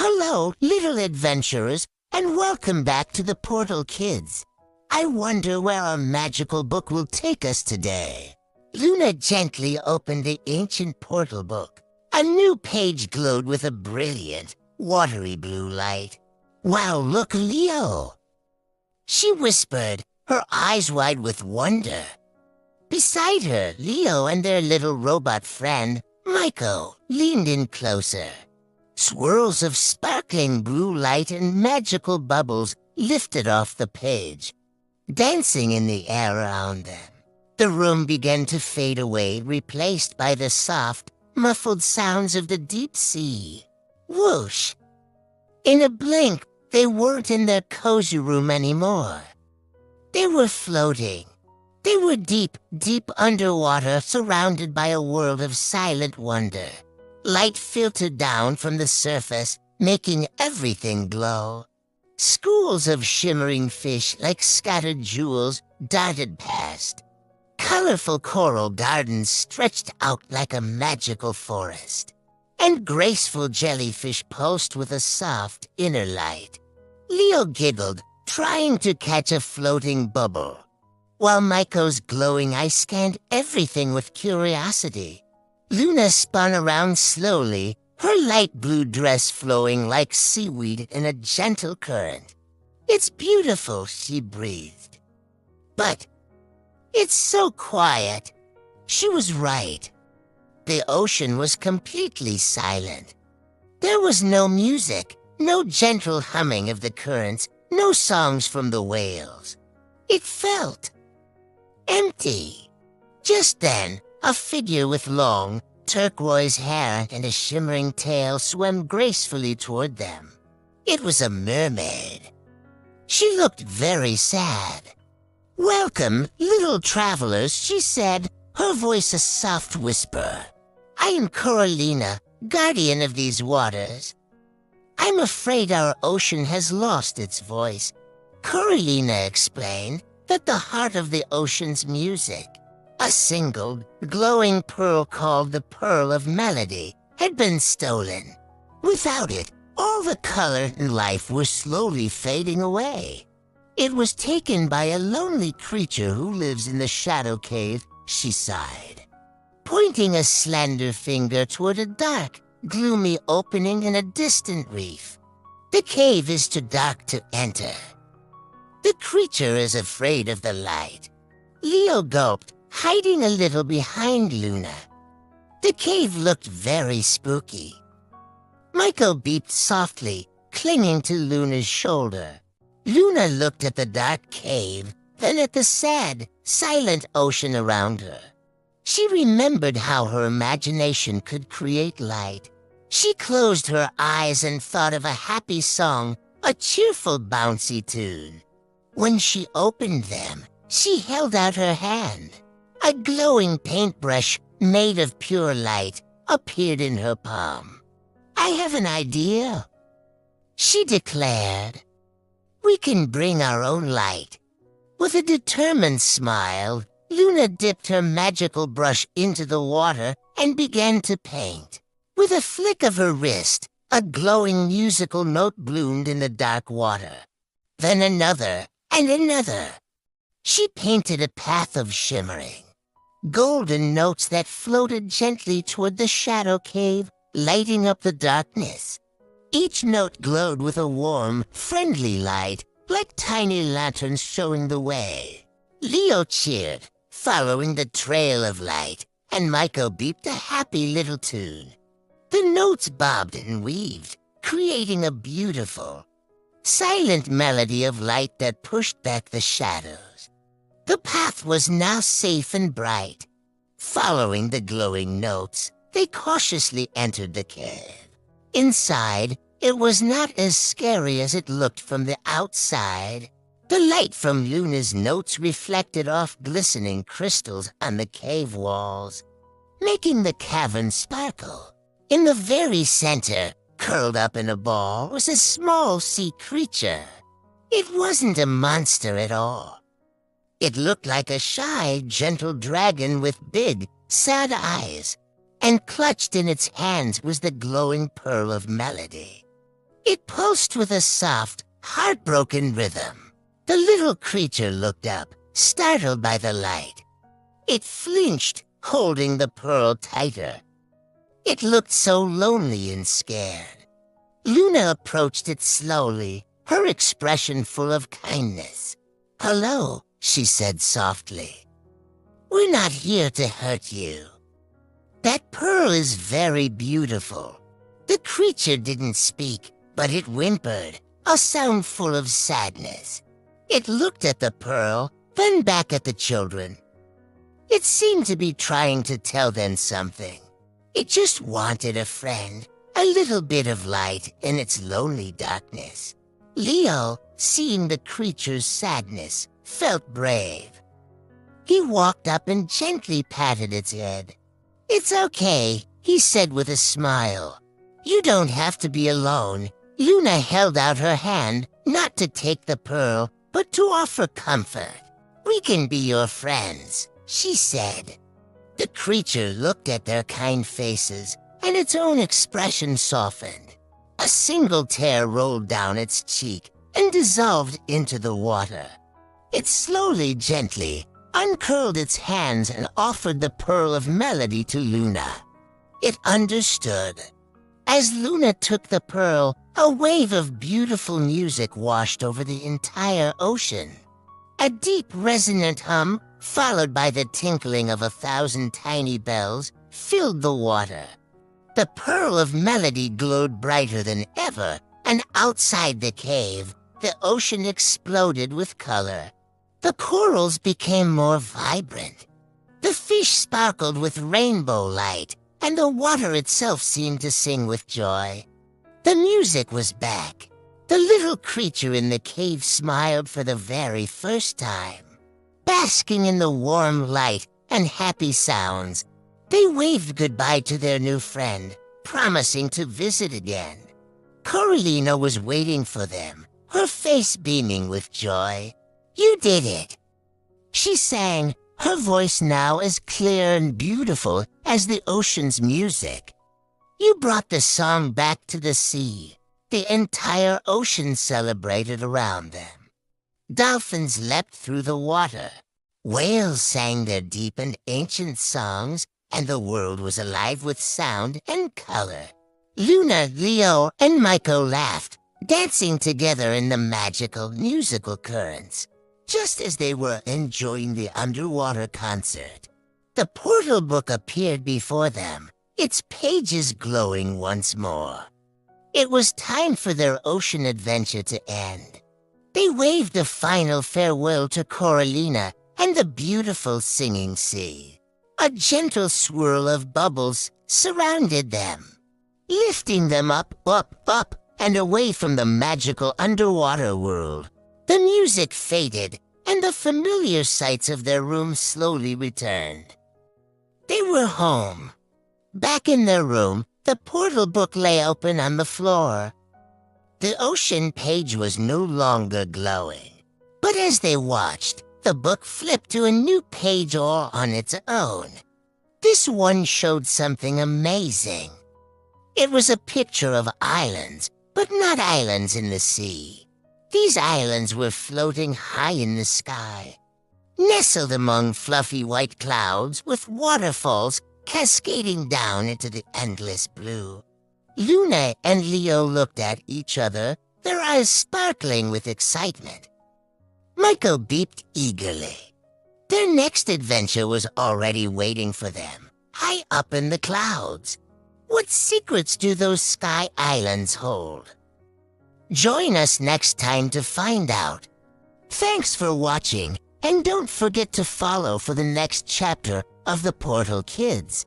Hello, little adventurers, and welcome back to the Portal Kids. I wonder where our magical book will take us today. Luna gently opened the ancient portal book. A new page glowed with a brilliant, watery blue light. Wow, look, Leo! She whispered, her eyes wide with wonder. Beside her, Leo and their little robot friend, Michael, leaned in closer. Swirls of sparkling blue light and magical bubbles lifted off the page, dancing in the air around them. The room began to fade away, replaced by the soft, muffled sounds of the deep sea. Whoosh! In a blink, they weren't in their cozy room anymore. They were floating. They were deep, deep underwater, surrounded by a world of silent wonder. Light filtered down from the surface, making everything glow. Schools of shimmering fish like scattered jewels darted past. Colorful coral gardens stretched out like a magical forest. And graceful jellyfish pulsed with a soft inner light. Leo giggled, trying to catch a floating bubble, while Maiko's glowing eyes scanned everything with curiosity. Luna spun around slowly, her light blue dress flowing like seaweed in a gentle current. "It's beautiful," she breathed. "But it's so quiet." She was right. The ocean was completely silent. There was no music, no gentle humming of the currents, no songs from the whales. It felt empty. Just then, a figure with long, turquoise hair and a shimmering tail swam gracefully toward them. It was a mermaid. She looked very sad. "Welcome, little travelers," she said, her voice a soft whisper. "I am Coralina, guardian of these waters. I'm afraid our ocean has lost its voice." Coralina explained that the heart of the ocean's music, a single, glowing pearl called the Pearl of Melody, had been stolen. Without it, all the color and life were slowly fading away. "It was taken by a lonely creature who lives in the shadow cave," she sighed, pointing a slender finger toward a dark, gloomy opening in a distant reef. "The cave is too dark to enter. The creature is afraid of the light." Leo gulped, hiding a little behind Luna. The cave looked very spooky. Michael beeped softly, clinging to Luna's shoulder. Luna looked at the dark cave, then at the sad, silent ocean around her. She remembered how her imagination could create light. She closed her eyes and thought of a happy song, a cheerful, bouncy tune. When she opened them, she held out her hand. A glowing paintbrush made of pure light appeared in her palm. "I have an idea," she declared. "We can bring our own light." With a determined smile, Luna dipped her magical brush into the water and began to paint. With a flick of her wrist, a glowing musical note bloomed in the dark water. Then another and another. She painted a path of shimmering golden notes that floated gently toward the shadow cave, lighting up the darkness. Each note glowed with a warm, friendly light, like tiny lanterns showing the way. Leo cheered, following the trail of light, and Michael beeped a happy little tune. The notes bobbed and weaved, creating a beautiful, silent melody of light that pushed back the shadows. The path was now safe and bright. Following the glowing notes, they cautiously entered the cave. Inside, it was not as scary as it looked from the outside. The light from Luna's notes reflected off glistening crystals on the cave walls, making the cavern sparkle. In the very center, curled up in a ball, was a small sea creature. It wasn't a monster at all. It looked like a shy, gentle dragon with big, sad eyes, and clutched in its hands was the glowing pearl of melody. It pulsed with a soft, heartbroken rhythm. The little creature looked up, startled by the light. It flinched, holding the pearl tighter. It looked so lonely and scared. Luna approached it slowly, her expression full of kindness. "Hello," she said softly. "We're not here to hurt you. That pearl is very beautiful." The creature didn't speak, but it whimpered, a sound full of sadness. It looked at the pearl, then back at the children. It seemed to be trying to tell them something. It just wanted a friend, a little bit of light in its lonely darkness. Leo, seeing the creature's sadness, felt brave. He walked up and gently patted its head. "It's okay," he said with a smile. "You don't have to be alone." Luna held out her hand, not to take the pearl, but to offer comfort. "We can be your friends," she said. The creature looked at their kind faces, and its own expression softened. A single tear rolled down its cheek and dissolved into the water. It slowly, gently, uncurled its hands and offered the pearl of melody to Luna. It understood. As Luna took the pearl, a wave of beautiful music washed over the entire ocean. A deep, resonant hum, followed by the tinkling of 1,000 tiny bells, filled the water. The pearl of melody glowed brighter than ever, and outside the cave, the ocean exploded with color. The corals became more vibrant. The fish sparkled with rainbow light, and the water itself seemed to sing with joy. The music was back. The little creature in the cave smiled for the very first time. Basking in the warm light and happy sounds, they waved goodbye to their new friend, promising to visit again. Coralina was waiting for them, her face beaming with joy. "You did it," she sang, her voice now as clear and beautiful as the ocean's music. "You brought the song back to the sea." The entire ocean celebrated around them. Dolphins leapt through the water. Whales sang their deep and ancient songs, and the world was alive with sound and color. Luna, Leo, and Michael laughed, dancing together in the magical musical currents, just as they were enjoying the underwater concert. The portal book appeared before them, its pages glowing once more. It was time for their ocean adventure to end. They waved a final farewell to Coralina and the beautiful singing sea. A gentle swirl of bubbles surrounded them, lifting them up, and away from the magical underwater world. The music faded, and the familiar sights of their room slowly returned. They were home. Back in their room, the portal book lay open on the floor. The ocean page was no longer glowing, but as they watched, the book flipped to a new page all on its own. This one showed something amazing. It was a picture of islands, but not islands in the sea. These islands were floating high in the sky, nestled among fluffy white clouds with waterfalls cascading down into the endless blue. Luna and Leo looked at each other, their eyes sparkling with excitement. Michael beeped eagerly. Their next adventure was already waiting for them, high up in the clouds. What secrets do those sky islands hold? Join us next time to find out. Thanks for watching, and don't forget to follow for the next chapter of The Portal Kids.